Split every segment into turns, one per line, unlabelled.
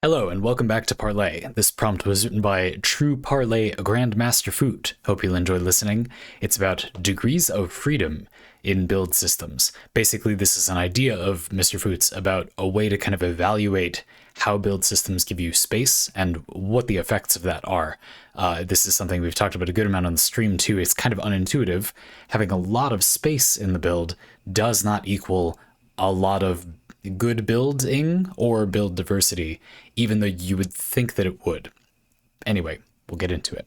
Hello and welcome back to Parlay. This prompt was written by True Parley Grandmaster Foot. Hope you'll enjoy listening. It's about degrees of freedom in build systems. Basically, this is an idea of Mr. Foot's about a way to kind of evaluate how build systems give you space and what the effects of that are. This is something we've talked about a good amount on the stream too. It's kind of unintuitive. Having a lot of space in the build does not equal a lot of good building or build diversity, even though you would think that it would. Anyway, we'll get into it.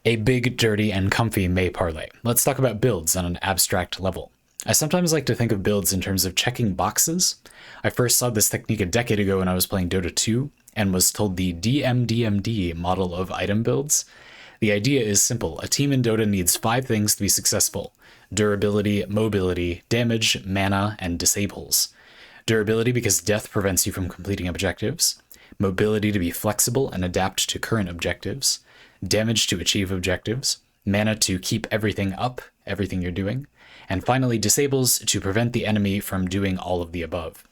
A big, dirty, and comfy May parlay. Let's talk about builds on an abstract level. I sometimes like to think of builds in terms of checking boxes. I first saw this technique a decade ago when I was playing Dota 2 and was told the DMDMD model of item builds. The idea is simple. A team in Dota needs 5 things to be successful: durability, mobility, damage, mana, and disables. Durability because death prevents you from completing objectives. Mobility to be flexible and adapt to current objectives. Damage to achieve objectives. Mana to keep everything up, everything you're doing. And finally, disables to prevent the enemy from doing all of the above.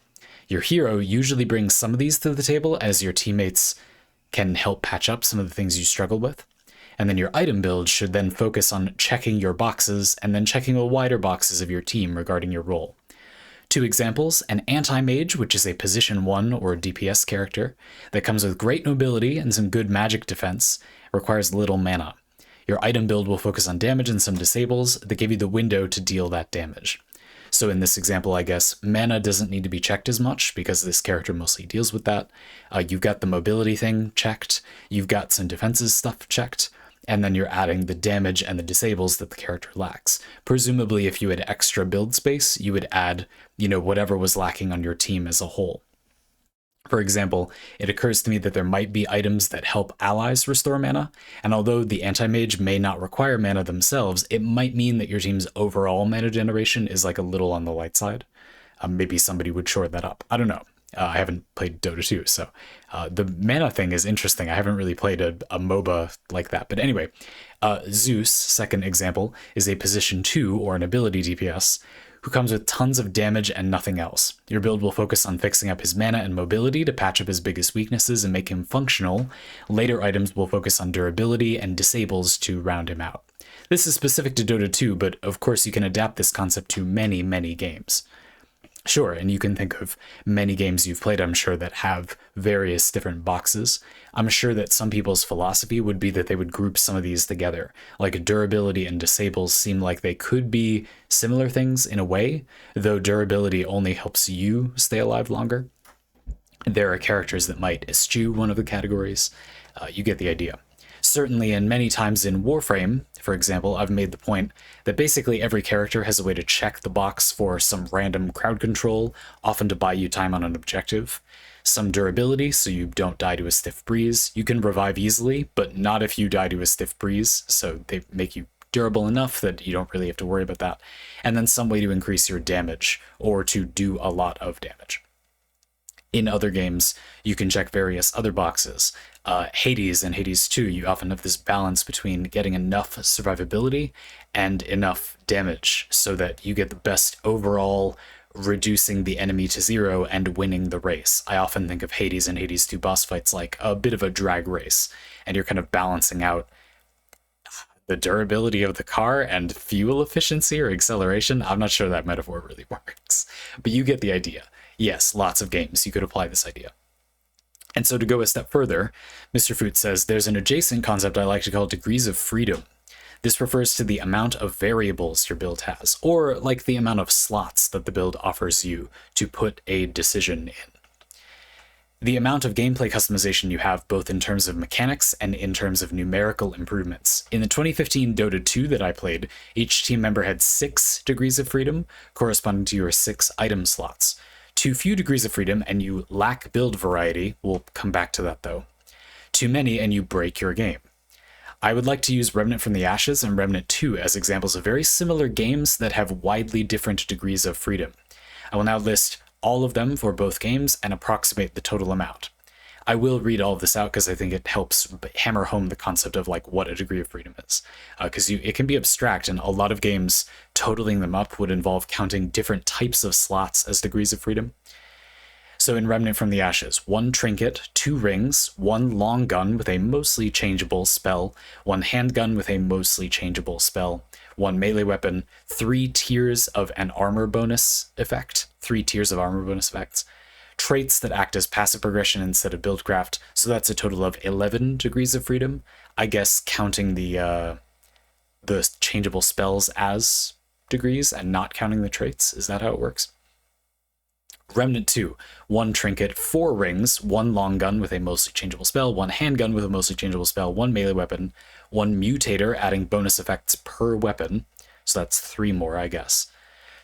Your hero usually brings some of these to the table as your teammates can help patch up some of the things you struggle with. And then your item build should then focus on checking your boxes and then checking the wider boxes of your team regarding your role. 2 examples: an anti-mage, which is a position 1 or DPS character that comes with great nobility and some good magic defense, requires little mana. Your item build will focus on damage and some disables that give you the window to deal that damage. So in this example, I guess, mana doesn't need to be checked as much because this character mostly deals with that. You've got the mobility thing checked, you've got some defenses stuff checked, and then you're adding the damage and the disables that the character lacks. Presumably, if you had extra build space, you would add, whatever was lacking on your team as a whole. For example, it occurs to me that there might be items that help allies restore mana, and although the anti-mage may not require mana themselves, it might mean that your team's overall mana generation is like a little on the light side. Maybe somebody would shore that up. I don't know. I haven't played Dota 2, so the mana thing is interesting. I haven't really played a MOBA like that. But anyway, Zeus, second example, is a position 2 or an ability DPS who comes with tons of damage and nothing else. Your build will focus on fixing up his mana and mobility to patch up his biggest weaknesses and make him functional. Later items will focus on durability and disables to round him out. This is specific to Dota 2, but of course you can adapt this concept to many, many games. Sure, and you can think of many games you've played, I'm sure, that have various different boxes. I'm sure that some people's philosophy would be that they would group some of these together. Like durability and disables seem like they could be similar things in a way, though durability only helps you stay alive longer. There are characters that might eschew one of the categories. You get the idea. Certainly, and many times in Warframe, for example, I've made the point that basically every character has a way to check the box for some random crowd control, often to buy you time on an objective. Some durability, so you don't die to a stiff breeze. You can revive easily, but not if you die to a stiff breeze, so they make you durable enough that you don't really have to worry about that. And then some way to increase your damage, or to do a lot of damage. In other games, you can check various other boxes. Hades and Hades 2, you often have this balance between getting enough survivability and enough damage so that you get the best overall, reducing the enemy to 0 and winning the race. I often think of Hades and Hades 2 boss fights like a bit of a drag race, and you're kind of balancing out the durability of the car and fuel efficiency or acceleration. I'm not sure that metaphor really works, but you get the idea. Yes, lots of games you could apply this idea. And so to go a step further, Mr. Foot says there's an adjacent concept I like to call degrees of freedom. This refers to the amount of variables your build has, or like the amount of slots that the build offers you to put a decision in. The amount of gameplay customization you have both in terms of mechanics and in terms of numerical improvements. In the 2015 Dota 2 that I played, each team member had 6 degrees of freedom, corresponding to your 6 item slots. Too few degrees of freedom and you lack build variety, we'll come back to that though. Too many and you break your game. I would like to use Remnant from the Ashes and Remnant 2 as examples of very similar games that have widely different degrees of freedom. I will now list all of them for both games and approximate the total amount. I will read all of this out because I think it helps hammer home the concept of like what a degree of freedom is. Because it can be abstract, and a lot of games totaling them up would involve counting different types of slots as degrees of freedom. So in Remnant from the Ashes, 1 trinket, 2 rings, 1 long gun with a mostly changeable spell, 1 handgun with a mostly changeable spell, 1 melee weapon, 3 tiers of an armor bonus effect, 3 tiers of armor bonus effects, traits that act as passive progression instead of buildcraft, so that's a total of 11 degrees of freedom, I guess counting the changeable spells as degrees and not counting the traits. Is that how it works? Remnant 2, 1 trinket, 4 rings, 1 long gun with a mostly changeable spell, 1 handgun with a mostly changeable spell, 1 melee weapon, 1 mutator adding bonus effects per weapon, so that's 3 more, I guess.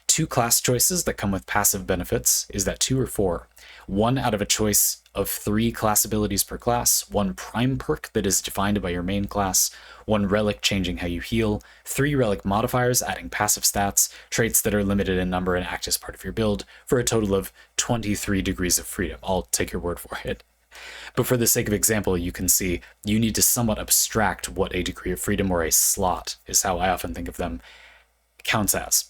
2 class choices that come with passive benefits. Is that 2 or 4? 1 out of a choice of 3 class abilities per class, 1 prime perk that is defined by your main class, 1 relic changing how you heal, 3 relic modifiers adding passive stats, traits that are limited in number and act as part of your build, for a total of 23 degrees of freedom. I'll take your word for it. But for the sake of example, you can see you need to somewhat abstract what a degree of freedom or a slot, is how I often think of them, counts as.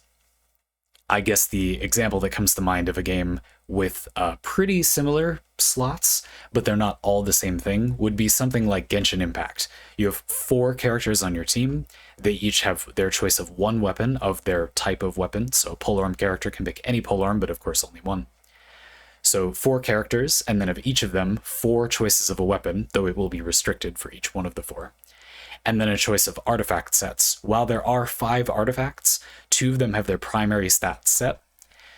I guess the example that comes to mind of a game with pretty similar slots, but they're not all the same thing, would be something like Genshin Impact. You have 4 characters on your team. They each have their choice of 1 weapon of their type of weapon. So a polearm character can pick any polearm, but of course only 1. So 4 characters, and then of each of them, 4 choices of a weapon, though it will be restricted for each one of the 4. And then a choice of artifact sets. While there are 5 artifacts, 2 of them have their primary stats set.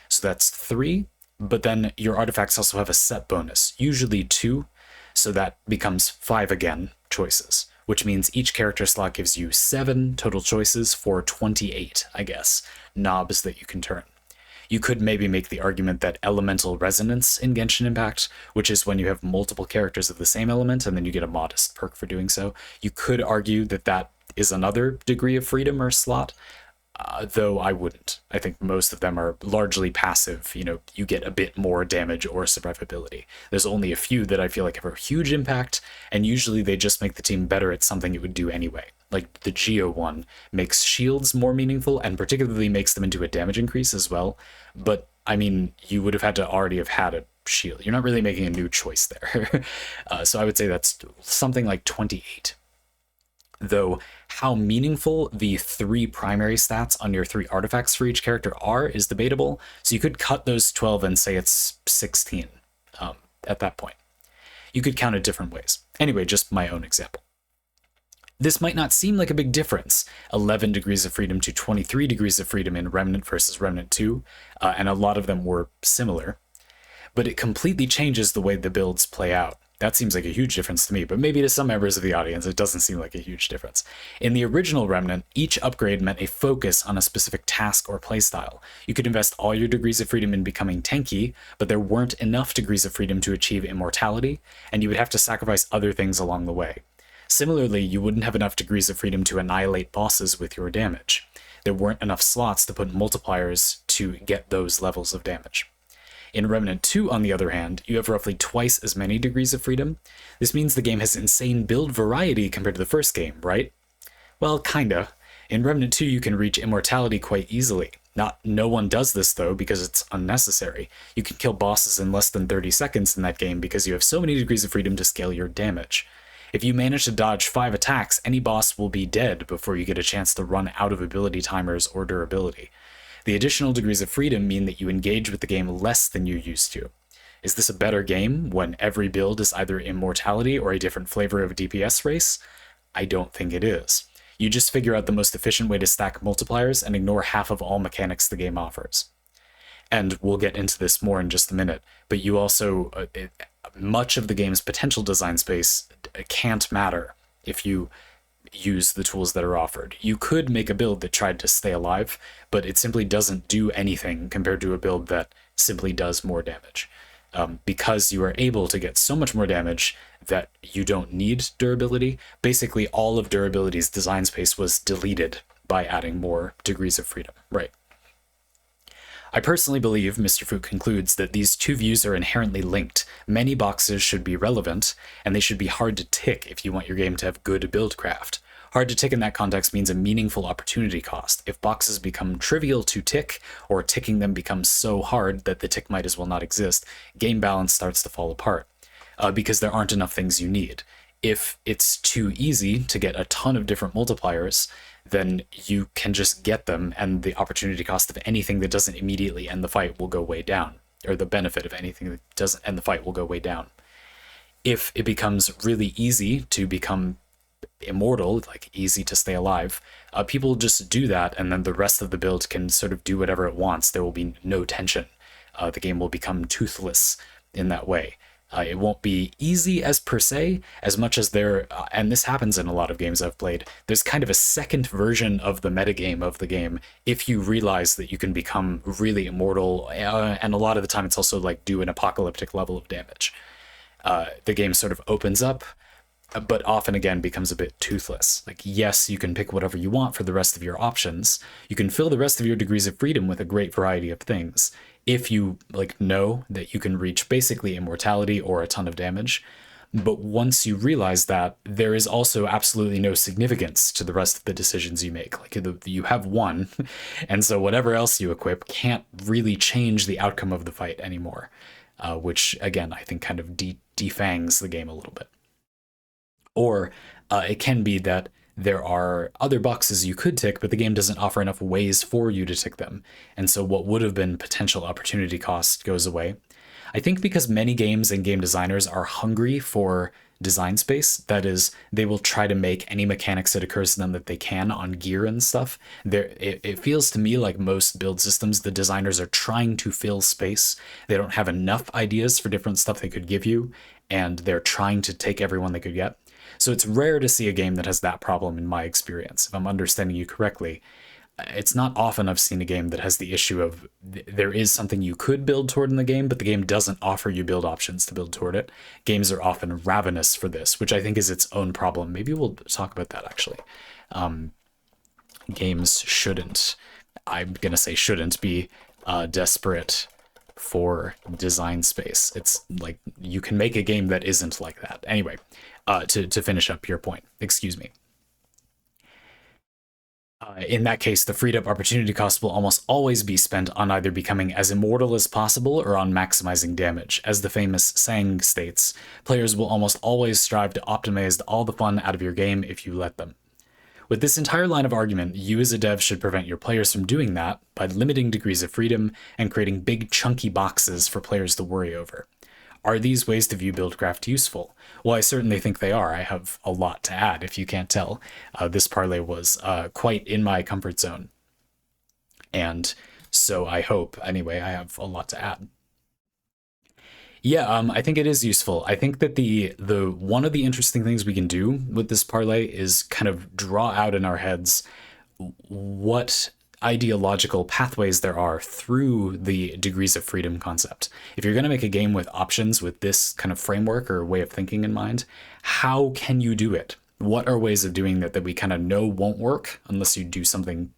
So that's 3, but then your artifacts also have a set bonus, usually 2, so that becomes 5 again choices, which means each character slot gives you 7 total choices for 28, I guess, knobs that you can turn. You could maybe make the argument that elemental resonance in Genshin Impact, which is when you have multiple characters of the same element and then you get a modest perk for doing so, you could argue that that is another degree of freedom or slot, though I wouldn't. I think most of them are largely passive. You know, you get a bit more damage or survivability. There's only a few that I feel like have a huge impact, and usually they just make the team better at something it would do anyway. Like the Geo one makes shields more meaningful and particularly makes them into a damage increase as well. But I mean, you would have had to already have had a shield. You're not really making a new choice there. So I would say that's something like 28. Though how meaningful the 3 primary stats on your 3 artifacts for each character are is debatable. So you could cut those 12 and say it's 16 at that point. You could count it different ways. Anyway, just my own example. This might not seem like a big difference, 11 degrees of freedom to 23 degrees of freedom in Remnant versus Remnant 2, and a lot of them were similar, but it completely changes the way the builds play out. That seems like a huge difference to me, but maybe to some members of the audience it doesn't seem like a huge difference. In the original Remnant, each upgrade meant a focus on a specific task or playstyle. You could invest all your degrees of freedom in becoming tanky, but there weren't enough degrees of freedom to achieve immortality, and you would have to sacrifice other things along the way. Similarly, you wouldn't have enough degrees of freedom to annihilate bosses with your damage. There weren't enough slots to put multipliers to get those levels of damage. In Remnant 2, on the other hand, you have roughly twice as many degrees of freedom. This means the game has insane build variety compared to the first game, right? Well, kinda. In Remnant 2, you can reach immortality quite easily. No one does this, though, because it's unnecessary. You can kill bosses in less than 30 seconds in that game because you have so many degrees of freedom to scale your damage. If you manage to dodge 5 attacks, any boss will be dead before you get a chance to run out of ability timers or durability. The additional degrees of freedom mean that you engage with the game less than you used to. Is this a better game when every build is either immortality or a different flavor of DPS race? I don't think it is. You just figure out the most efficient way to stack multipliers and ignore half of all mechanics the game offers. And we'll get into this more in just a minute, but you also... much of the game's potential design space can't matter if you use the tools that are offered. You could make a build that tried to stay alive, but it simply doesn't do anything compared to a build that simply does more damage. Because you are able to get so much more damage that you don't need durability, basically all of durability's design space was deleted by adding more degrees of freedom, right? I personally believe, Mr. Foot concludes, that these two views are inherently linked. Many boxes should be relevant, and they should be hard to tick if you want your game to have good buildcraft. Hard to tick in that context means a meaningful opportunity cost. If boxes become trivial to tick, or ticking them becomes so hard that the tick might as well not exist, game balance starts to fall apart because there aren't enough things you need. If it's too easy to get a ton of different multipliers, then you can just get them, and the opportunity cost of anything that doesn't immediately end the fight will go way down, or the benefit of anything that doesn't end the fight will go way down. If it becomes really easy to become immortal, like easy to stay alive, people just do that, and then the rest of the build can sort of do whatever it wants. There will be no tension. The game will become toothless in that way. It won't be easy as per se, as much as and this happens in a lot of games I've played, there's kind of a second version of the metagame of the game if you realize that you can become really immortal, and a lot of the time it's also like do an apocalyptic level of damage. The game sort of opens up, but often again becomes a bit toothless. Like, yes, you can pick whatever you want for the rest of your options. You can fill the rest of your degrees of freedom with a great variety of things if you like know that you can reach basically immortality or a ton of damage. But once you realize that, there is also absolutely no significance to the rest of the decisions you make. Like, you have one, and so whatever else you equip can't really change the outcome of the fight anymore, which again I think kind of defangs the game a little bit. Or it can be that there are other boxes you could tick, but the game doesn't offer enough ways for you to tick them. And so what would have been potential opportunity cost goes away. I think because many games and game designers are hungry for design space, that is, they will try to make any mechanics that occurs to them that they can on gear and stuff. It feels to me like most build systems, the designers are trying to fill space. They don't have enough ideas for different stuff they could give you, and they're trying to take everyone they could get. So it's rare to see a game that has that problem in my experience. If I'm understanding you correctly, it's not often I've seen a game that has the issue of there is something you could build toward in the game, but the game doesn't offer you build options to build toward it. Games are often ravenous for this, which I think is its own problem. Maybe we'll talk about that actually. Games shouldn't, I'm going to say shouldn't be desperate for design space. It's like you can make a game that isn't like that. Anyway, to finish up your point, excuse me. In that case, the freed up opportunity cost will almost always be spent on either becoming as immortal as possible or on maximizing damage. As the famous saying states, players will almost always strive to optimize all the fun out of your game if you let them. With this entire line of argument, you as a dev should prevent your players from doing that by limiting degrees of freedom and creating big chunky boxes for players to worry over. Are these ways to view Buildcraft useful? Well, I certainly think they are. I have a lot to add, if you can't tell. This parlay was quite in my comfort zone. And so I hope, anyway, I have a lot to add. Yeah, I think it is useful. I think that the one of the interesting things we can do with this parlay is kind of draw out in our heads what ideological pathways there are through the degrees of freedom concept. If you're going to make a game with options with this kind of framework or way of thinking in mind, how can you do it? What are ways of doing that we kind of know won't work unless you do something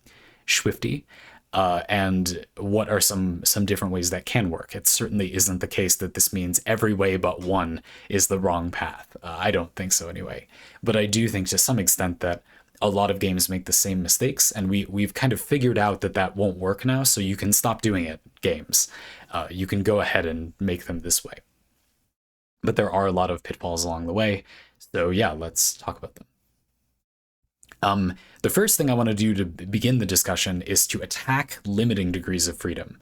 swifty? And what are some different ways that can work? It certainly isn't the case that this means every way but one is the wrong path. I don't think so anyway. But I do think to some extent that a lot of games make the same mistakes, and we've kind of figured out that won't work now, so you can stop doing it, games. You can go ahead and make them this way. But there are a lot of pitfalls along the way, so yeah, let's talk about them. The first thing I want to do to begin the discussion is to attack limiting degrees of freedom.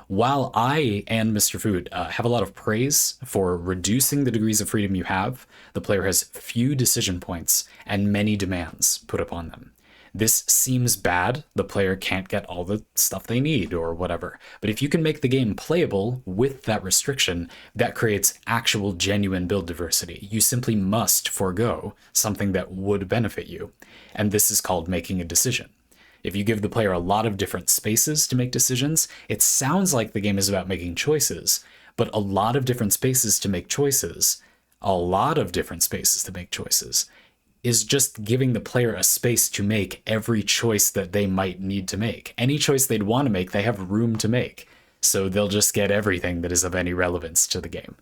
While I and Mr. Food have a lot of praise for reducing the degrees of freedom you have, the player has few decision points and many demands put upon them. This seems bad. The player can't get all the stuff they need or whatever. But if you can make the game playable with that restriction, that creates actual genuine build diversity. You simply must forego something that would benefit you. And this is called making a decision. If you give the player a lot of different spaces to make decisions, it sounds like the game is about making choices, but a lot of different spaces to make choices, is just giving the player a space to make every choice that they might need to make. Any choice they'd want to make, they have room to make. So they'll just get everything that is of any relevance to the game.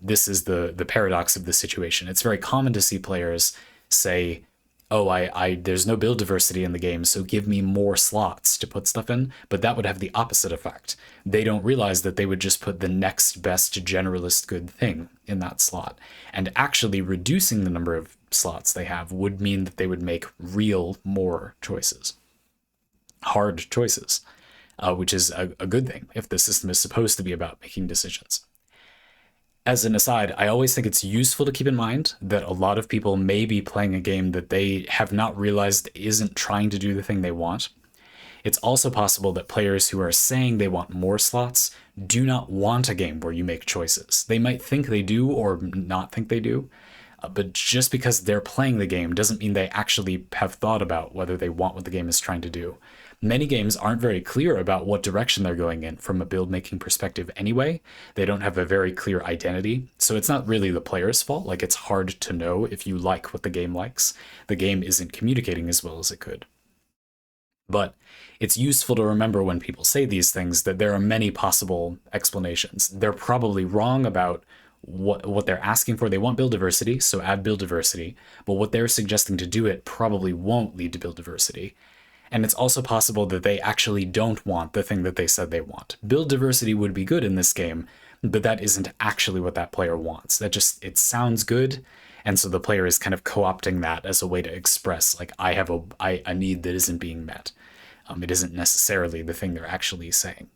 This is the paradox of the situation. It's very common to see players say, oh, there's no build diversity in the game, so give me more slots to put stuff in. But that would have the opposite effect. They don't realize that they would just put the next best generalist good thing in that slot. And actually reducing the number of slots they have would mean that they would make real more choices, hard choices, which is a good thing if the system is supposed to be about making decisions. As an aside, I always think it's useful to keep in mind that a lot of people may be playing a game that they have not realized isn't trying to do the thing they want. It's also possible that players who are saying they want more slots do not want a game where you make choices. They might think they do or not think they do, but just because they're playing the game doesn't mean they actually have thought about whether they want what the game is trying to do. Many games aren't very clear about what direction they're going in from a build making perspective anyway. They don't have a very clear identity, so it's not really the player's fault. Like, it's hard to know if you like what the game likes. The game isn't communicating as well as it could. But it's useful to remember when people say these things that there are many possible explanations. They're probably wrong about what they're asking for. They want build diversity, so add build diversity, but what they're suggesting to do it probably won't lead to build diversity. And it's also possible that they actually don't want the thing that they said they want. Build diversity would be good in this game, but that isn't actually what that player wants. It sounds good, and so the player is kind of co-opting that as a way to express, like, I have a need that isn't being met. It isn't necessarily the thing they're actually saying.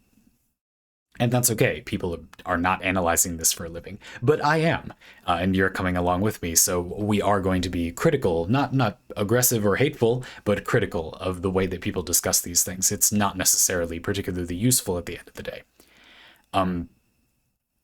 And that's okay. People are not analyzing this for a living, but I am, and you're coming along with me. So we are going to be critical, not aggressive or hateful, but critical of the way that people discuss these things. It's not necessarily particularly useful at the end of the day.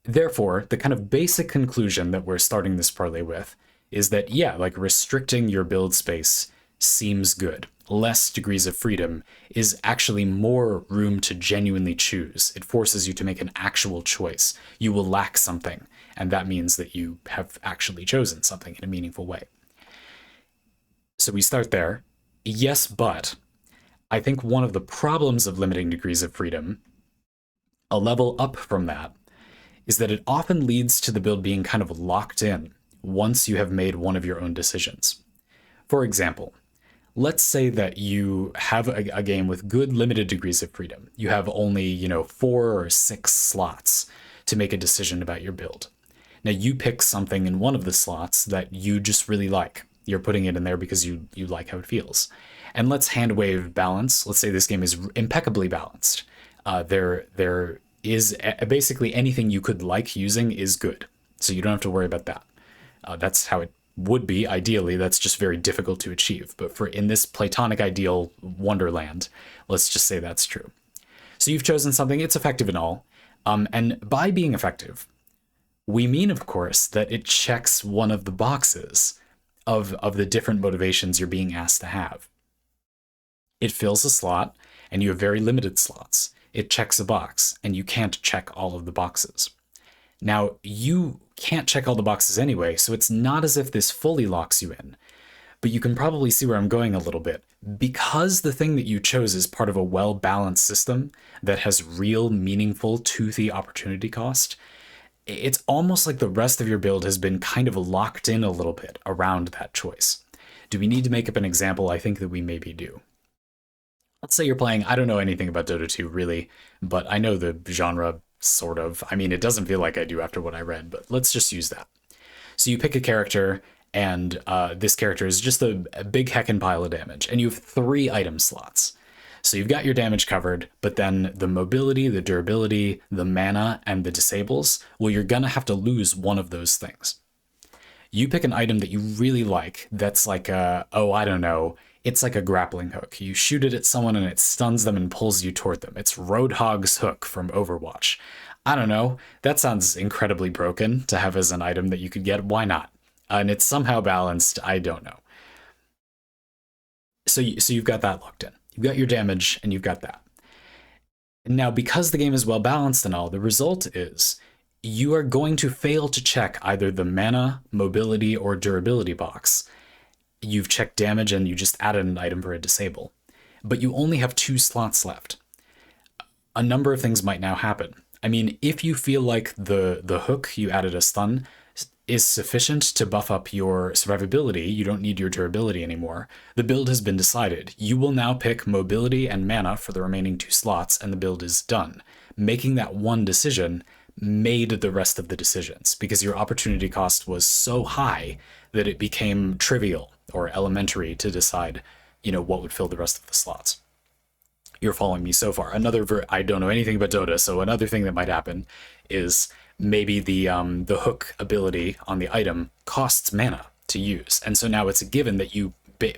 Therefore, the kind of basic conclusion that we're starting this parlay with is that, yeah, like, restricting your build space seems good. Less degrees of freedom is actually more room to genuinely choose. It forces you to make an actual choice. You will lack something, and that means that you have actually chosen something in a meaningful way. So we start there. Yes, but I think one of the problems of limiting degrees of freedom, a level up from that, is that it often leads to the build being kind of locked in once you have made one of your own decisions. For example, let's say that you have a game with good limited degrees of freedom. You have only, 4 or 6 slots to make a decision about your build. Now you pick something in one of the slots that you just really like. You're putting it in there because you like how it feels. And let's hand wave balance. Let's say this game is impeccably balanced. There is basically anything you could like using is good. So you don't have to worry about that. That's how it would be ideally. That's just very difficult to achieve, but in this platonic ideal wonderland, let's just say that's true. So you've chosen something, it's effective and all, and by being effective we mean, of course, that it checks one of the boxes of the different motivations you're being asked to have. It fills a slot, and you have very limited slots. It checks a box, and you can't check all of the boxes. Now, you can't check all the boxes anyway, so it's not as if this fully locks you in. But you can probably see where I'm going a little bit. Because the thing that you chose is part of a well-balanced system that has real, meaningful, toothy opportunity cost, it's almost like the rest of your build has been kind of locked in a little bit around that choice. Do we need to make up an example? I think that we maybe do. Let's say you're playing, I don't know anything about Dota 2 really, but I know the genre sort of. I mean, it doesn't feel like I do after what I read, but let's just use that. So you pick a character, and this character is just a big heckin' pile of damage, and you have 3 item slots. So you've got your damage covered, but then the mobility, the durability, the mana, and the disables, well, you're gonna have to lose one of those things. You pick an item that you really like that's like I don't know, it's like a grappling hook. You shoot it at someone and it stuns them and pulls you toward them. It's Roadhog's hook from Overwatch. I don't know, that sounds incredibly broken to have as an item that you could get. Why not? And it's somehow balanced, I don't know. So you've got that locked in. You've got your damage and you've got that. Now, because the game is well balanced and all, the result is you are going to fail to check either the mana, mobility, or durability box. You've checked damage and you just added an item for a disable, but you only have 2 slots left. A number of things might now happen. I mean, if you feel like the hook, you added a stun, is sufficient to buff up your survivability. You don't need your durability anymore. The build has been decided. You will now pick mobility and mana for the remaining 2 slots, and the build is done. Making that one decision made the rest of the decisions, because your opportunity cost was so high that it became trivial or elementary to decide, what would fill the rest of the slots. You're following me so far. I don't know anything about Dota, so another thing that might happen is maybe the hook ability on the item costs mana to use, and so now it's a given that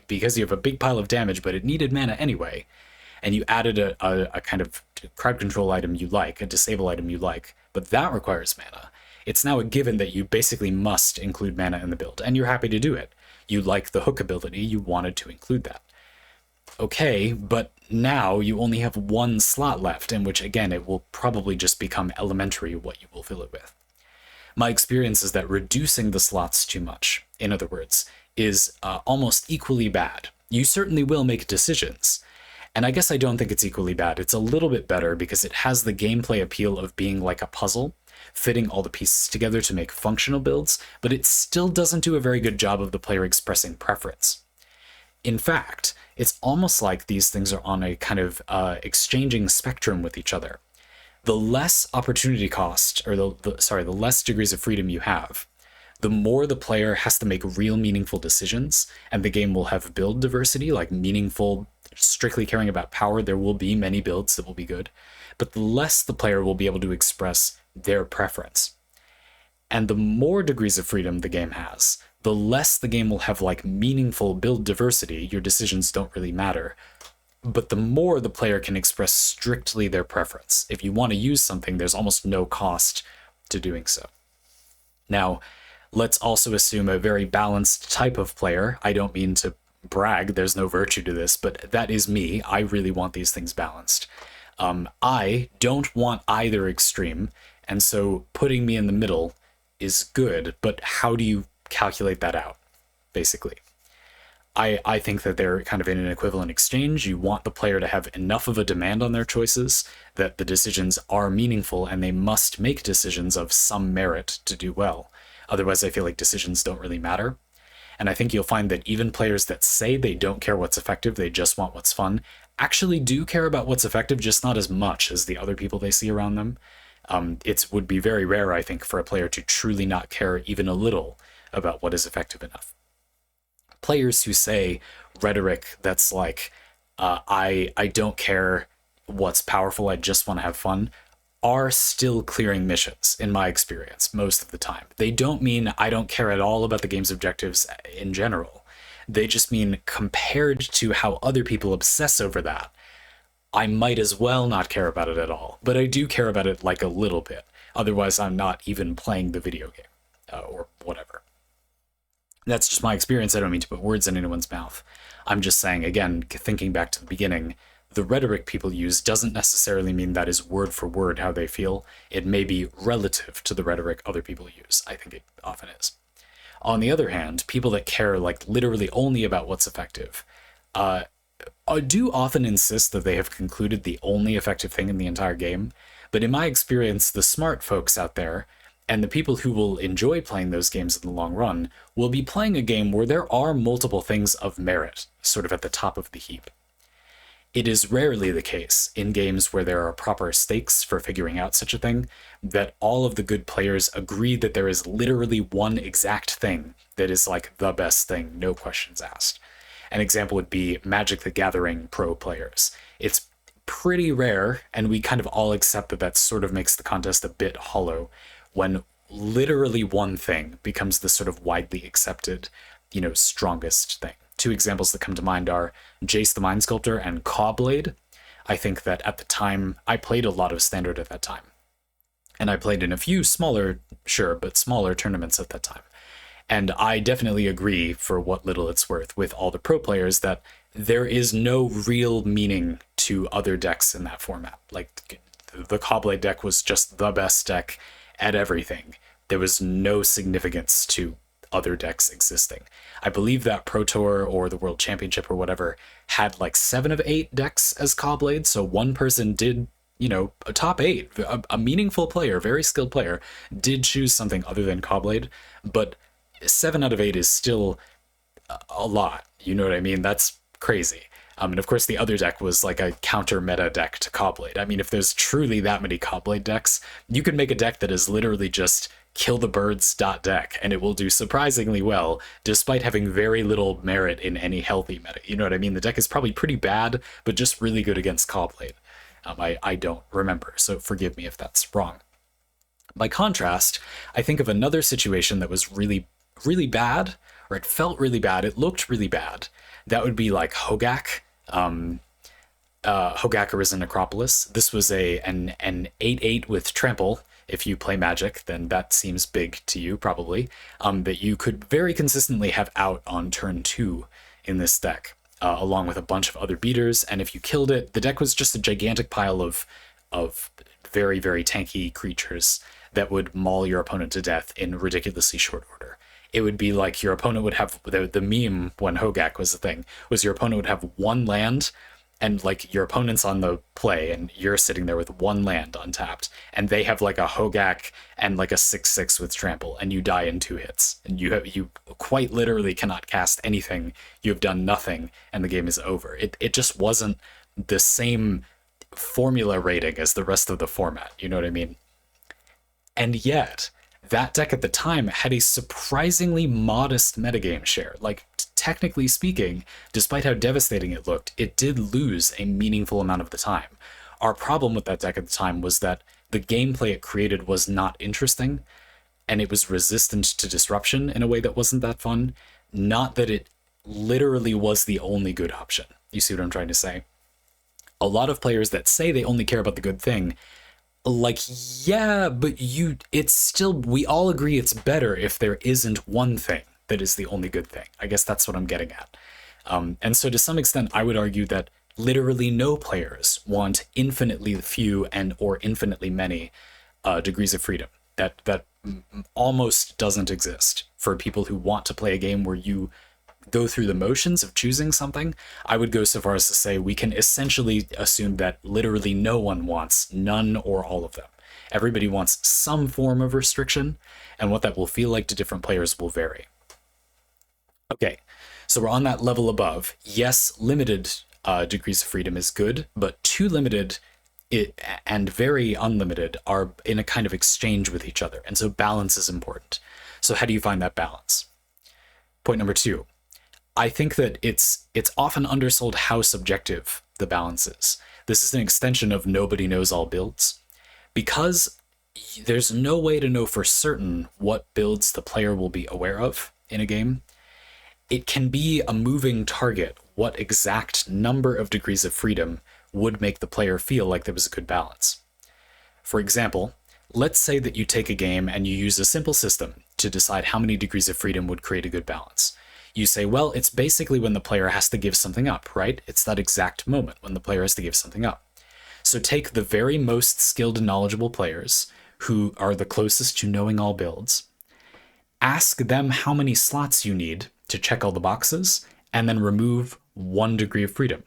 because you have a big pile of damage, but it needed mana anyway, and you added a kind of crowd control item you like, a disable item you like, but that requires mana. It's now a given that you basically must include mana in the build, and you're happy to do it. You like the hook ability, you wanted to include that. Okay, but now you only have 1 slot left, in which, again, it will probably just become elementary what you will fill it with. My experience is that reducing the slots too much, in other words, is almost equally bad. You certainly will make decisions, and I guess I don't think it's equally bad. It's a little bit better because it has the gameplay appeal of being like a puzzle, fitting all the pieces together to make functional builds, but it still doesn't do a very good job of the player expressing preference. In fact, it's almost like these things are on a kind of exchanging spectrum with each other. The less opportunity cost, or the less degrees of freedom you have, the more the player has to make real meaningful decisions, and the game will have build diversity, like meaningful, strictly caring about power. There will be many builds that will be good, but the less the player will be able to express their preference. And the more degrees of freedom the game has, the less the game will have like meaningful build diversity. Your decisions don't really matter, but the more the player can express strictly their preference. If you want to use something, there's almost no cost to doing so. Now, let's also assume a very balanced type of player. I don't mean to brag, there's no virtue to this, but that is me. I really want these things balanced. I don't want either extreme, and so putting me in the middle is good, but how do you calculate that out, basically? I think that they're kind of in an equivalent exchange. You want the player to have enough of a demand on their choices that the decisions are meaningful, and they must make decisions of some merit to do well. Otherwise, I feel like decisions don't really matter. And I think you'll find that even players that say they don't care what's effective, they just want what's fun, actually do care about what's effective, just not as much as the other people they see around them. It would be very rare, I think, for a player to truly not care even a little about what is effective enough. Players who say rhetoric that's like, I don't care what's powerful, I just want to have fun, are still clearing missions, in my experience, most of the time. They don't mean I don't care at all about the game's objectives in general. They just mean compared to how other people obsess over that, I might as well not care about it at all. But I do care about it like a little bit. Otherwise, I'm not even playing the video game, or whatever. That's just my experience. I don't mean to put words in anyone's mouth. I'm just saying, again, thinking back to the beginning, the rhetoric people use doesn't necessarily mean that is word for word how they feel. It may be relative to the rhetoric other people use. I think it often is. On the other hand, people that care like literally only about what's effective do often insist that they have concluded the only effective thing in the entire game. But in my experience, the smart folks out there, and the people who will enjoy playing those games in the long run, will be playing a game where there are multiple things of merit, sort of at the top of the heap. It is rarely the case in games where there are proper stakes for figuring out such a thing, that all of the good players agree that there is literally one exact thing that is like the best thing, no questions asked. An example would be Magic the Gathering pro players. It's pretty rare, and we kind of all accept that that sort of makes the contest a bit hollow, when literally one thing becomes the sort of widely accepted, strongest thing. Two examples that come to mind are Jace the Mind Sculptor and Cawblade. I think that at the time, I played a lot of Standard at that time. And I played in a few smaller tournaments at that time. And I definitely agree, for what little it's worth, with all the pro players that there is no real meaning to other decks in that format. Like, the Cawblade deck was just the best deck at everything. There was no significance to other decks existing. I believe that Pro Tour or the World Championship or whatever had like 7 of 8 decks as Cawblade, so one person did a top eight, a meaningful player, very skilled player, did choose something other than Cobblade, but 7 out of 8 is still a lot. You know what I mean? That's crazy. And of course, the other deck was like a counter meta deck to Cobblade. I mean, if there's truly that many Cobblade decks, you could make a deck that is literally just kill the birds deck, and it will do surprisingly well, despite having very little merit in any healthy meta. You know what I mean? The deck is probably pretty bad, but just really good against Cobblade. I don't remember, so forgive me if that's wrong. By contrast, I think of another situation that was really, really bad, or it felt really bad, it looked really bad. That would be like Hogak. Hogak Arisen Necropolis. This was an 8/8 with trample. If you play Magic, then that seems big to you, probably. That you could very consistently have out on turn 2 in this deck, along with a bunch of other beaters. And if you killed it, the deck was just a gigantic pile of very, very tanky creatures that would maul your opponent to death in ridiculously short order. It would be like your opponent would have the meme when Hogak was the thing, was your opponent would have one land, and like your opponent's on the play and you're sitting there with one land untapped, and they have like a Hogak and like a 6/6 with trample, and you die in 2 hits, and you quite literally cannot cast anything. You have done nothing, and the game is over. It just wasn't the same formula rating as the rest of the format. You know what I mean? And yet, that deck at the time had a surprisingly modest metagame share. Like, technically speaking, despite how devastating it looked, it did lose a meaningful amount of the time. Our problem with that deck at the time was that the gameplay it created was not interesting, and it was resistant to disruption in a way that wasn't that fun. Not that it literally was the only good option. You see what I'm trying to say? A lot of players that say they only care about the good thing, like, yeah, but it's still, we all agree it's better if there isn't one thing that is the only good thing. I guess that's what I'm getting at. And so to some extent, I would argue that literally no players want infinitely few and or infinitely many degrees of freedom. That almost doesn't exist for people who want to play a game where you go through the motions of choosing something. I would go so far as to say we can essentially assume that literally no one wants none or all of them. Everybody wants some form of restriction, and what that will feel like to different players will vary. Okay, so we're on that level above. Yes, limited degrees of freedom is good, but too limited and very unlimited are in a kind of exchange with each other, and so balance is important. So how do you find that balance? Point number 2. I think that it's often undersold how subjective the balance is. This is an extension of nobody knows all builds. Because there's no way to know for certain what builds the player will be aware of in a game, it can be a moving target what exact number of degrees of freedom would make the player feel like there was a good balance. For example, let's say that you take a game and you use a simple system to decide how many degrees of freedom would create a good balance. You say, well, it's basically when the player has to give something up, right? It's that exact moment when the player has to give something up. So take the very most skilled and knowledgeable players who are the closest to knowing all builds, ask them how many slots you need to check all the boxes, and then remove 1 degree of freedom.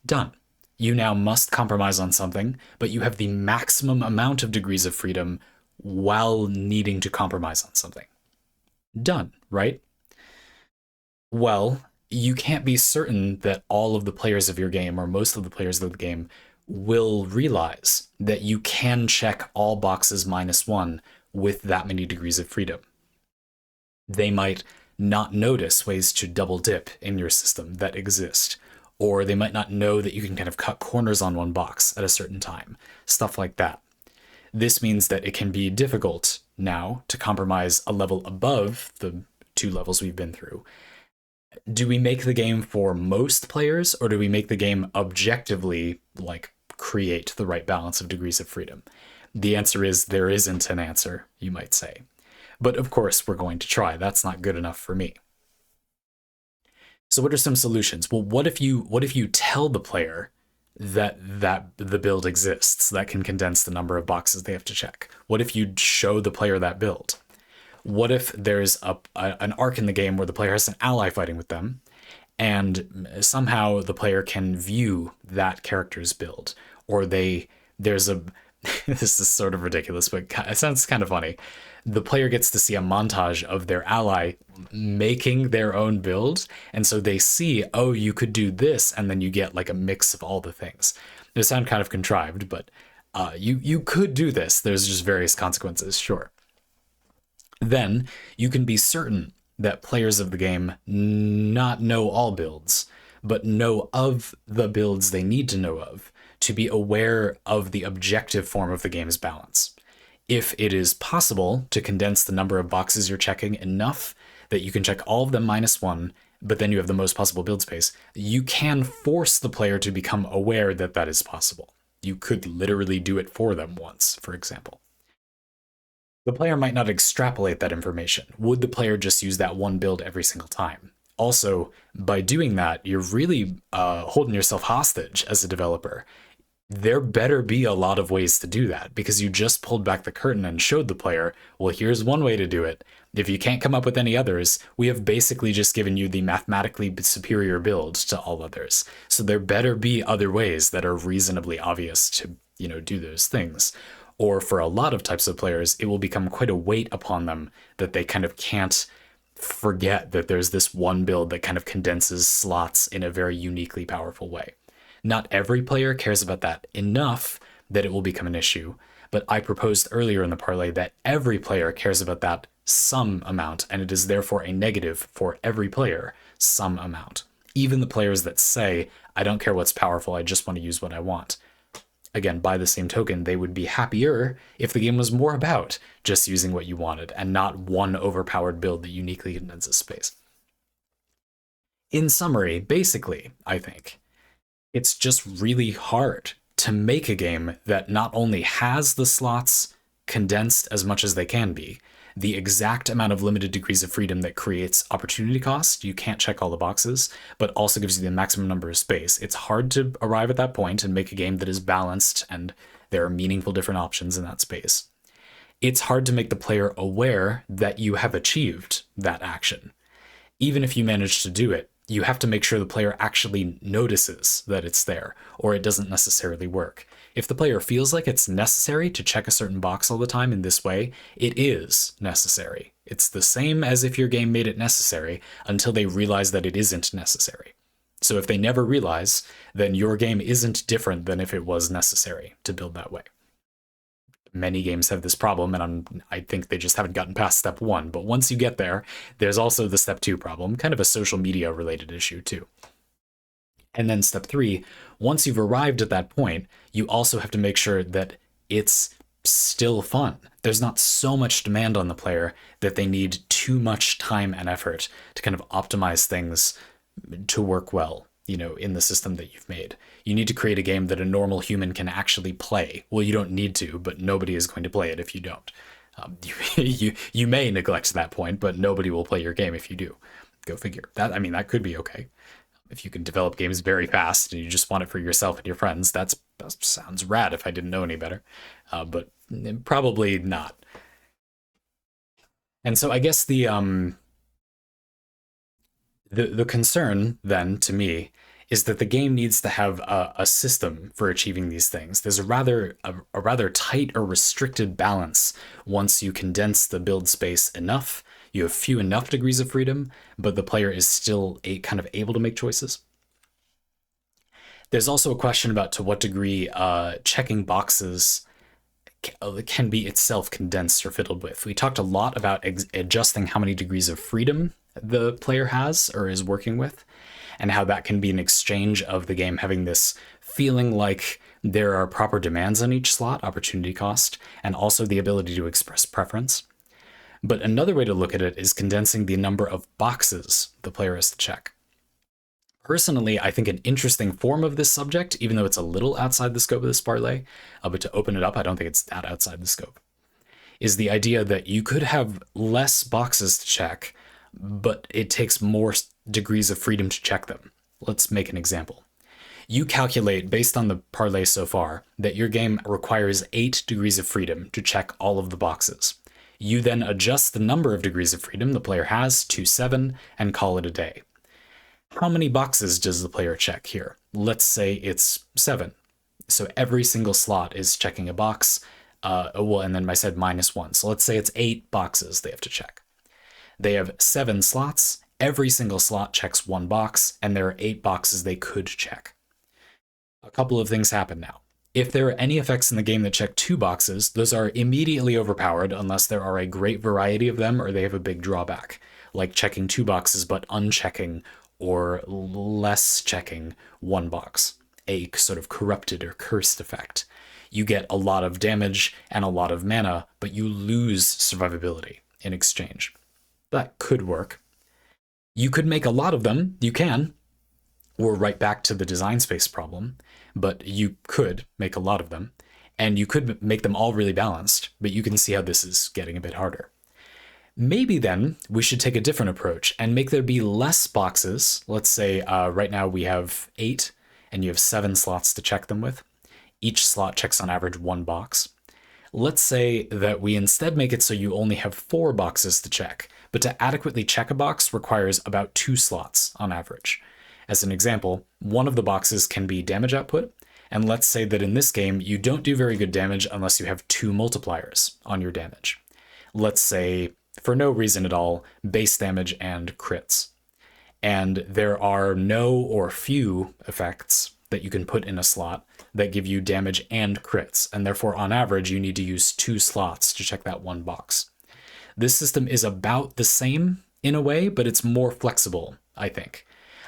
Done. You now must compromise on something, but you have the maximum amount of degrees of freedom while needing to compromise on something. Done, right? Well, you can't be certain that all of the players of your game, or most of the players of the game, will realize that you can check all boxes -1 with that many degrees of freedom. They might not notice ways to double dip in your system that exist, or they might not know that you can kind of cut corners on one box at a certain time, stuff like that. This means that it can be difficult now to compromise a level above the 2 levels we've been through. Do we make the game for most players, or do we make the game objectively, like, create the right balance of degrees of freedom? The answer is there isn't an answer, you might say. But of course, we're going to try. That's not good enough for me. So what are some solutions? Well, what if you tell the player that the build exists that can condense the number of boxes they have to check? What if you show the player that build? What if there's an arc in the game where the player has an ally fighting with them, and somehow the player can view that character's build, or they there's a this is sort of ridiculous, but it sounds kind of funny. The player gets to see a montage of their ally making their own build, and so they see, oh, you could do this, and then you get like a mix of all the things. They sound kind of contrived, but you could do this. There's just various consequences, sure. Then you can be certain that players of the game not know all builds, but know of the builds they need to know of to be aware of the objective form of the game's balance. If it is possible to condense the number of boxes you're checking enough that you can check all of them -1, but then you have the most possible build space, you can force the player to become aware that that is possible. You could literally do it for them once, for example. The player might not extrapolate that information. Would the player just use that one build every single time? Also, by doing that, you're really holding yourself hostage as a developer. There better be a lot of ways to do that, because you just pulled back the curtain and showed the player, well, here's one way to do it. If you can't come up with any others, we have basically just given you the mathematically superior build to all others. So there better be other ways that are reasonably obvious to, do those things. Or for a lot of types of players, it will become quite a weight upon them that they kind of can't forget that there's this one build that kind of condenses slots in a very uniquely powerful way. Not every player cares about that enough that it will become an issue, but I proposed earlier in the parlay that every player cares about that some amount, and it is therefore a negative for every player, some amount. Even the players that say, I don't care what's powerful, I just want to use what I want. Again, by the same token, they would be happier if the game was more about just using what you wanted and not one overpowered build that uniquely condenses space. In summary, basically, I think, it's just really hard to make a game that not only has the slots condensed as much as they can be, the exact amount of limited degrees of freedom that creates opportunity cost, you can't check all the boxes, but also gives you the maximum number of space. It's hard to arrive at that point and make a game that is balanced and there are meaningful different options in that space. It's hard to make the player aware that you have achieved that action. Even if you manage to do it, you have to make sure the player actually notices that it's there, or it doesn't necessarily work. If the player feels like it's necessary to check a certain box all the time in this way, it is necessary. It's the same as if your game made it necessary until they realize that it isn't necessary. So if they never realize, then your game isn't different than if it was necessary to build that way. Many games have this problem, and I think they just haven't gotten past step 1. But once you get there, there's also the step 2 problem, kind of a social media related issue too. And then step 3, once you've arrived at that point, you also have to make sure that it's still fun. There's not so much demand on the player that they need too much time and effort to kind of optimize things to work well, in the system that you've made. You need to create a game that a normal human can actually play. Well, you don't need to, but nobody is going to play it if you don't. You may neglect that point, but nobody will play your game if you do. Go figure. That could be okay. If you can develop games very fast and you just want it for yourself and your friends, that sounds rad if I didn't know any better. But probably not. And so I guess the concern then to me is that the game needs to have a system for achieving these things. There's a rather tight or restricted balance once you condense the build space enough. You have few enough degrees of freedom, but the player is still kind of able to make choices. There's also a question about to what degree checking boxes can be itself condensed or fiddled with. We talked a lot about adjusting how many degrees of freedom the player has or is working with, and how that can be an exchange of the game having this feeling like there are proper demands on each slot, opportunity cost, and also the ability to express preference. But another way to look at it is condensing the number of boxes the player has to check. Personally, I think an interesting form of this subject, even though it's a little outside the scope of this parlay, but to open it up, I don't think it's that outside the scope, is the idea that you could have less boxes to check, but it takes more degrees of freedom to check them. Let's make an example. You calculate, based on the parlay so far, that your game requires 8 degrees of freedom to check all of the boxes. You then adjust the number of degrees of freedom the player has to 7 and call it a day. How many boxes does the player check here? Let's say it's 7. So every single slot is checking a box. Well, and then I said -1. So let's say it's 8 boxes they have to check. They have 7 slots. Every single slot checks 1 box, and there are 8 boxes they could check. A couple of things happen now. If there are any effects in the game that check 2 boxes, those are immediately overpowered unless there are a great variety of them or they have a big drawback, like checking 2 boxes but unchecking or less checking 1 box, a sort of corrupted or cursed effect. You get a lot of damage and a lot of mana, but you lose survivability in exchange. That could work. You could make a lot of them, you can. We're right back to the design space problem, but you could make a lot of them, and you could make them all really balanced, but you can see how this is getting a bit harder. Maybe then we should take a different approach and make there be less boxes. Let's say right now we have 8, and you have 7 slots to check them with. Each slot checks on average 1 box. Let's say that we instead make it so you only have 4 boxes to check, but to adequately check a box requires about 2 slots on average. As an example, one of the boxes can be damage output, and let's say that in this game you don't do very good damage unless you have 2 multipliers on your damage. Let's say, for no reason at all, base damage and crits. And there are no or few effects that you can put in a slot that give you damage and crits, and therefore on average you need to use 2 slots to check that 1 box. This system is about the same in a way, but it's more flexible, I think.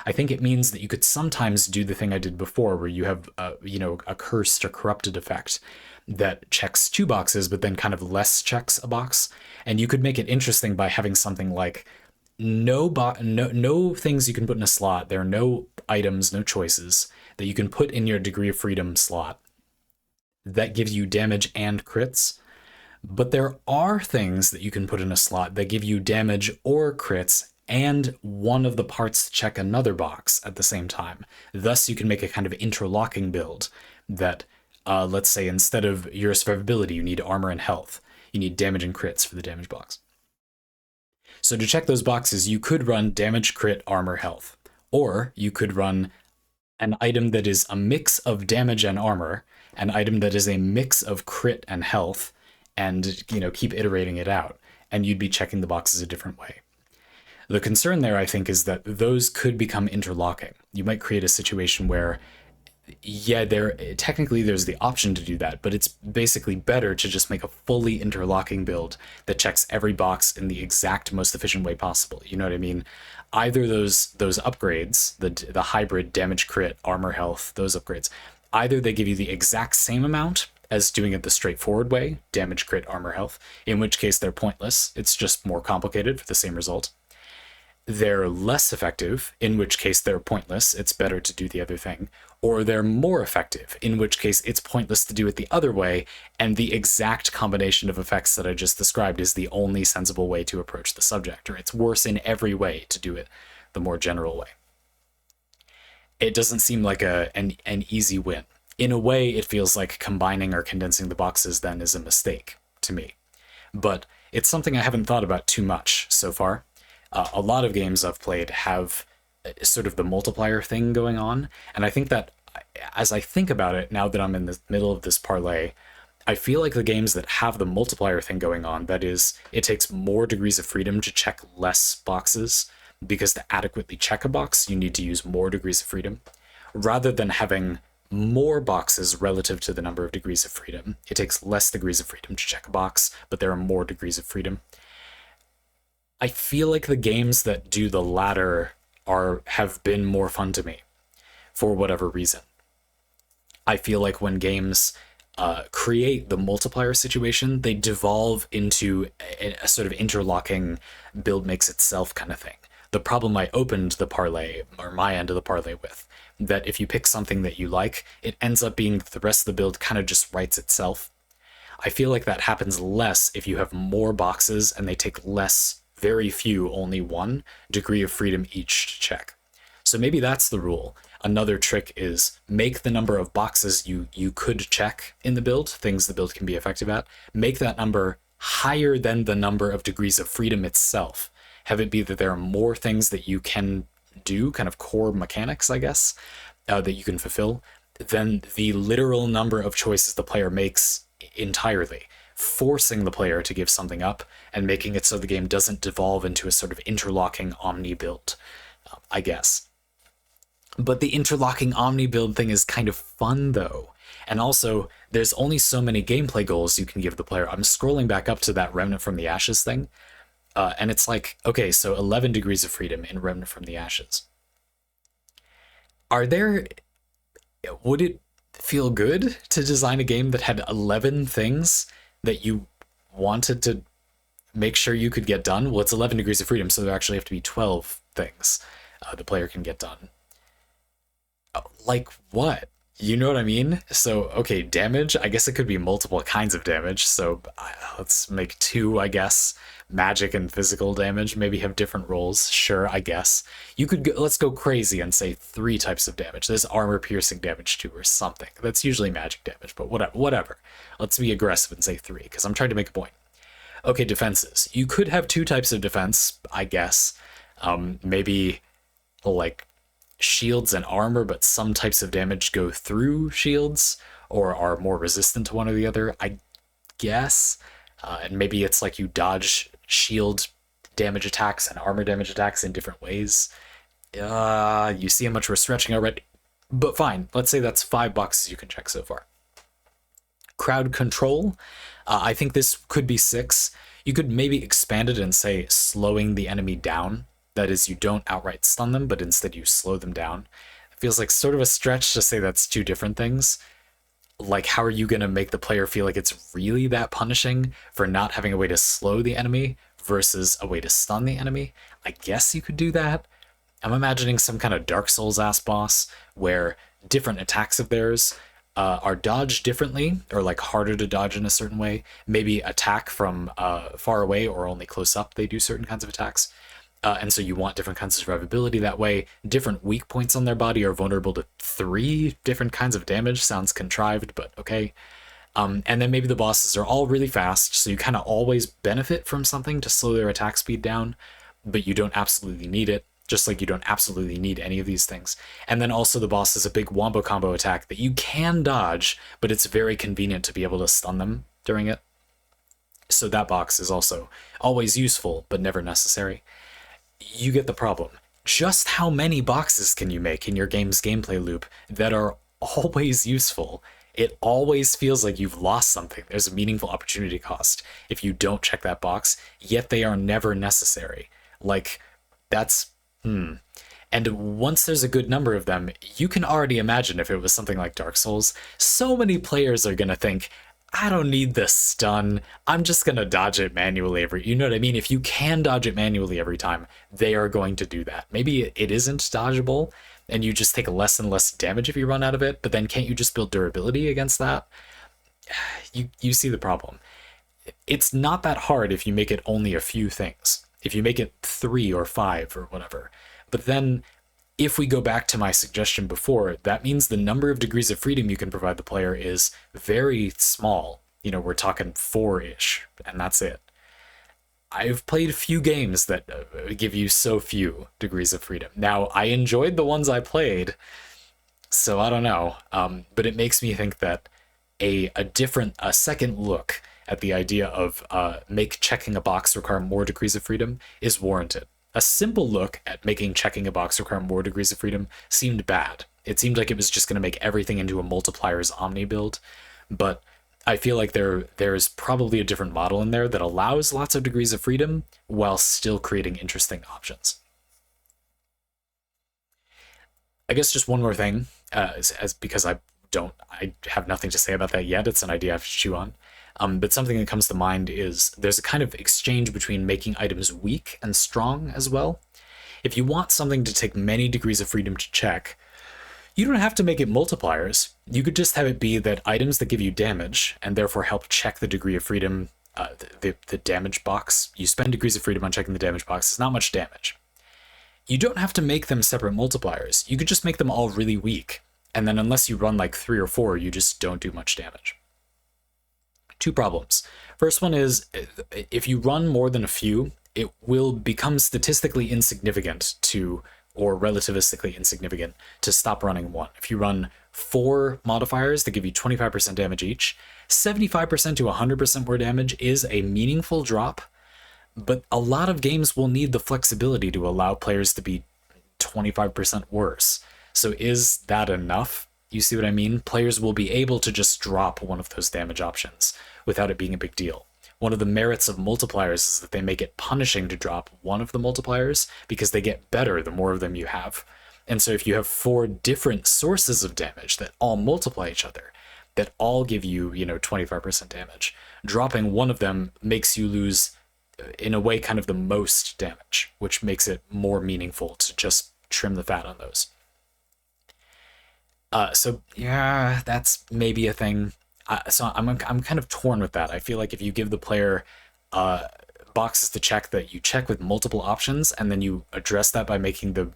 I think it means that you could sometimes do the thing I did before, where you have a cursed or corrupted effect that checks 2 boxes, but then kind of less checks a box. And you could make it interesting by having something like no things you can put in a slot. There are no items, no choices that you can put in your degree of freedom slot that gives you damage and crits. But there are things that you can put in a slot that give you damage or crits and one of the parts check another box at the same time. Thus, you can make a kind of interlocking build that, let's say, instead of your survivability, you need armor and health. You need damage and crits for the damage box. So to check those boxes, you could run damage, crit, armor, health. Or you could run an item that is a mix of damage and armor, an item that is a mix of crit and health, and keep iterating it out. And you'd be checking the boxes a different way. The concern there, I think, is that those could become interlocking. You might create a situation where, yeah, technically there's the option to do that, but it's basically better to just make a fully interlocking build that checks every box in the exact most efficient way possible. You know what I mean? Either those upgrades, the hybrid damage, crit, armor, health, those upgrades, either they give you the exact same amount as doing it the straightforward way, damage, crit, armor, health, in which case they're pointless. It's just more complicated for the same result. They're less effective, in which case they're pointless, it's better to do the other thing, or they're more effective, in which case it's pointless to do it the other way, and the exact combination of effects that I just described is the only sensible way to approach the subject, or it's worse in every way to do it the more general way. It doesn't seem like an easy win. In a way, it feels like combining or condensing the boxes then is a mistake to me. But it's something I haven't thought about too much so far. A lot of games I've played have sort of the multiplier thing going on, and I think that as I think about it, now that I'm in the middle of this parlay, I feel like the games that have the multiplier thing going on, that is, it takes more degrees of freedom to check less boxes, because to adequately check a box, you need to use more degrees of freedom, rather than having more boxes relative to the number of degrees of freedom. It takes less degrees of freedom to check a box, but there are more degrees of freedom. I feel like the games that do the latter have been more fun to me, for whatever reason. I feel like when games create the multiplier situation, they devolve into a sort of interlocking build makes itself kind of thing. The problem I opened the parlay, or my end of the parlay with, that if you pick something that you like, it ends up being the rest of the build kind of just writes itself. I feel like that happens less if you have more boxes and they take less, very few, only 1 degree of freedom each to check. So maybe that's the rule. Another trick is make the number of boxes you could check in the build, things the build can be effective at, make that number higher than the number of degrees of freedom itself. Have it be that there are more things that you can do, kind of core mechanics, I guess, that you can fulfill, than the literal number of choices the player makes entirely, forcing the player to give something up and making it so the game doesn't devolve into a sort of interlocking omni build, I guess. But the interlocking omni build thing is kind of fun though. And also, there's only so many gameplay goals you can give the player. I'm scrolling back up to that Remnant from the Ashes thing, and it's like, okay, so 11 degrees of freedom in Remnant from the Ashes. Are there, would it feel good to design a game that had 11 things that you wanted to make sure you could get done? Well, it's 11 degrees of freedom, so there actually have to be 12 things the player can get done. Like what? You know what I mean? So, okay, damage, I guess it could be multiple kinds of damage. So let's make two, I guess. Magic and physical damage maybe have different roles. Sure, I guess. You could go, let's go crazy and say 3 types of damage. There's armor piercing damage too, or something. That's usually magic damage, but whatever. Let's be aggressive and say 3, because I'm trying to make a point. Okay, defenses. You could have 2 types of defense, I guess. Maybe like shields and armor, but some types of damage go through shields or are more resistant to one or the other, I guess. And maybe it's like you dodge shield damage attacks and armor damage attacks in different ways. You see how much we're stretching already. But fine, let's say that's 5 boxes you can check so far. Crowd control, I think this could be 6. You could maybe expand it and say slowing the enemy down. That is, you don't outright stun them, but instead you slow them down. It feels like sort of a stretch to say that's 2 different things. Like, how are you going to make the player feel like it's really that punishing for not having a way to slow the enemy versus a way to stun the enemy? I guess you could do that. I'm imagining some kind of Dark Souls-ass boss where different attacks of theirs are dodged differently, or like harder to dodge in a certain way. Maybe attack from far away or only close up, they do certain kinds of attacks. And so you want different kinds of survivability that way. Different weak points on their body are vulnerable to 3 different kinds of damage. Sounds contrived, but okay. And then maybe the bosses are all really fast, so you kind of always benefit from something to slow their attack speed down, but you don't absolutely need it, just like you don't absolutely need any of these things. And then also the boss is a big wombo combo attack that you can dodge, but it's very convenient to be able to stun them during it. So that box is also always useful, but never necessary. You get the problem. Just how many boxes can you make in your game's gameplay loop that are always useful? It always feels like you've lost something. There's a meaningful opportunity cost if you don't check that box, yet they are never necessary. Like, that's... And once there's a good number of them, you can already imagine if it was something like Dark Souls, so many players are going to think, I don't need this stun, I'm just going to dodge it manually you know what I mean? If you can dodge it manually every time, they are going to do that. Maybe it isn't dodgeable, and you just take less and less damage if you run out of it, but then can't you just build durability against that? You see the problem. It's not that hard if you make it only a few things. If you make it 3 or 5 or whatever. But then, if we go back to my suggestion before, that means the number of degrees of freedom you can provide the player is very small. You know, we're talking 4-ish, and that's it. I've played a few games that give you so few degrees of freedom. Now, I enjoyed the ones I played, so I don't know. But it makes me think that a second look at the idea of make checking a box require more degrees of freedom is warranted. A simple look at making checking a box require more degrees of freedom seemed bad. It seemed like it was just going to make everything into a multipliers omni build, but I feel like there's probably a different model in there that allows lots of degrees of freedom while still creating interesting options. I guess just one more thing, because I have nothing to say about that yet. It's an idea I have to chew on. But something that comes to mind is there's a kind of exchange between making items weak and strong as well. If you want something to take many degrees of freedom to check, you don't have to make it multipliers. You could just have it be that items that give you damage and therefore help check the degree of freedom, the damage box. You spend degrees of freedom on checking the damage box. It's not much damage. You don't have to make them separate multipliers. You could just make them all really weak. And then unless you run like 3 or 4, you just don't do much damage. 2 problems. First one is, if you run more than a few, it will become statistically insignificant to or relativistically insignificant to stop running 1. If you run 4 modifiers that give you 25% damage each, 75% to 100% more damage is a meaningful drop, but a lot of games will need the flexibility to allow players to be 25% worse. So is that enough? You see what I mean? Players will be able to just drop one of those damage options without it being a big deal. One of the merits of multipliers is that they make it punishing to drop one of the multipliers because they get better the more of them you have. And so if you have 4 different sources of damage that all multiply each other, that all give you, 25% damage, dropping one of them makes you lose, in a way, kind of the most damage, which makes it more meaningful to just trim the fat on those. So yeah, that's maybe a thing. So I'm kind of torn with that. I feel like if you give the player boxes to check that you check with multiple options, and then you address that by making the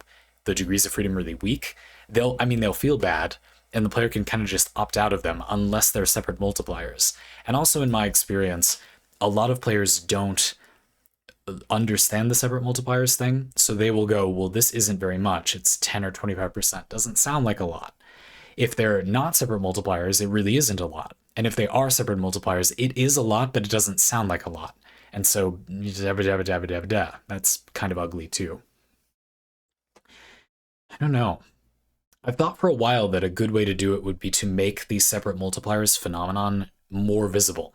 degrees of freedom really weak, they'll feel bad, and the player can kind of just opt out of them unless they're separate multipliers. And also in my experience, a lot of players don't understand the separate multipliers thing, so they will go, well, this isn't very much, it's 10 or 25%, doesn't sound like a lot. If they're not separate multipliers, it really isn't a lot. And if they are separate multipliers, it is a lot, but it doesn't sound like a lot. And so, that's kind of ugly too. I don't know. I've thought for a while that a good way to do it would be to make these separate multipliers phenomenon more visible.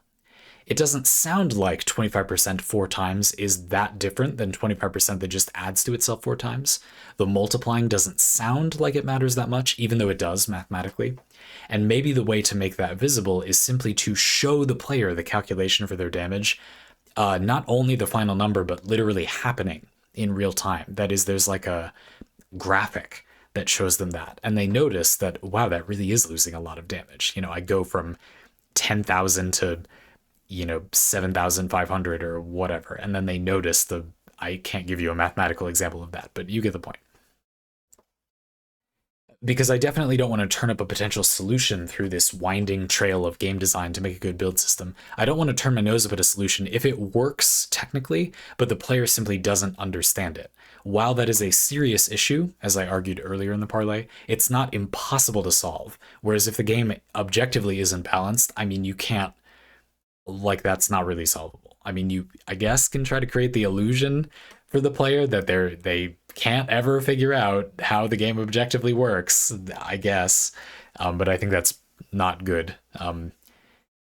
It doesn't sound like 25% 4 times is that different than 25% that just adds to itself 4 times. The multiplying doesn't sound like it matters that much, even though it does mathematically. And maybe the way to make that visible is simply to show the player the calculation for their damage, not only the final number, but literally happening in real time. That is, there's like a graphic that shows them that. And they notice that, wow, that really is losing a lot of damage. I go from 10,000 to 7,500 or whatever. And then they notice I can't give you a mathematical example of that, but you get the point. Because I definitely don't want to turn up a potential solution through this winding trail of game design to make a good build system. I don't want to turn my nose up at a solution if it works technically, but the player simply doesn't understand it. While that is a serious issue, as I argued earlier in the parlay, it's not impossible to solve. Whereas if the game objectively isn't balanced, you can't, that's not really solvable. You, I guess, can try to create the illusion for the player that they can't ever figure out how the game objectively works, I guess. But I think that's not good. And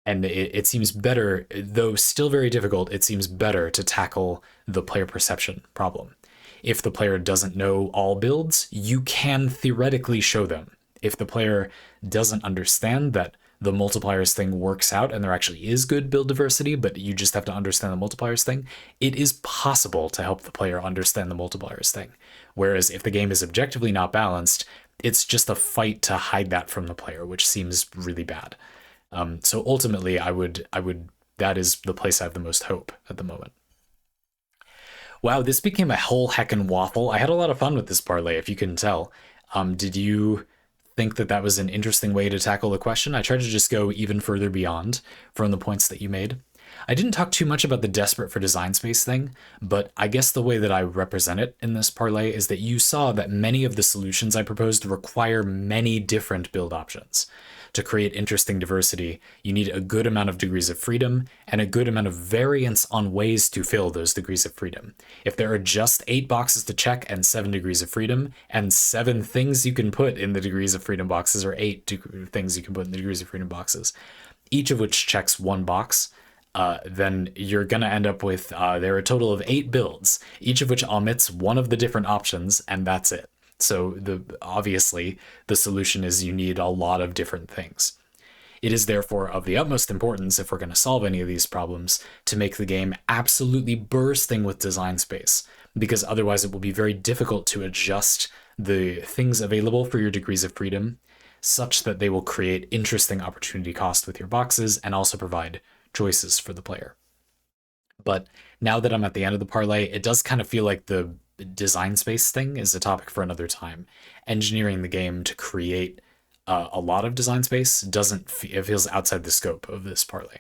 it seems better, though still very difficult, it seems better to tackle the player perception problem. If the player doesn't know all builds, you can theoretically show them. If the player doesn't understand that the multipliers thing works out and there actually is good build diversity, but you just have to understand the multipliers thing, it is possible to help the player understand the multipliers thing. Whereas if the game is objectively not balanced, it's just a fight to hide that from the player, which seems really bad. So ultimately, that is the place I have the most hope at the moment. Wow, this became a whole heckin' waffle. I had a lot of fun with this parlay, if you couldn't tell. Did you think that was an interesting way to tackle the question? I tried to just go even further beyond from the points that you made. I didn't talk too much about the desperate for design space thing, but I guess the way that I represent it in this parlay is that you saw that many of the solutions I proposed require many different build options. To create interesting diversity, you need a good amount of degrees of freedom and a good amount of variance on ways to fill those degrees of freedom. If there are just 8 boxes to check and 7 degrees of freedom, and 7 things you can put in the degrees of freedom boxes, or 8 things you can put in the degrees of freedom boxes, each of which checks 1 box, then you're going to end up with, there are a total of 8 builds, each of which omits one of the different options, and that's it. So obviously, the solution is you need a lot of different things. It is therefore of the utmost importance, if we're going to solve any of these problems, to make the game absolutely bursting with design space, because otherwise it will be very difficult to adjust the things available for your degrees of freedom such that they will create interesting opportunity cost with your boxes and also provide choices for the player. But now that I'm at the end of the parlay, it does kind of feel like the design space thing is a topic for another time. Engineering the game to create a lot of design space it feels outside the scope of this parlay.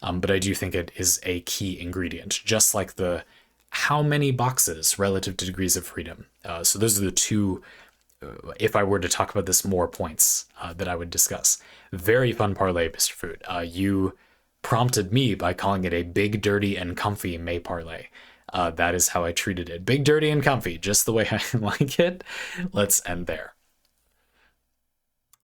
But I do think it is a key ingredient, just like the how many boxes relative to degrees of freedom. So those are the two, if I were to talk about this, more points that I would discuss. Very fun parlay, Mr. Food. You prompted me by calling it a big, dirty, and comfy May parlay. That is how I treated it. Big, dirty, and comfy, just the way I like it. Let's end there.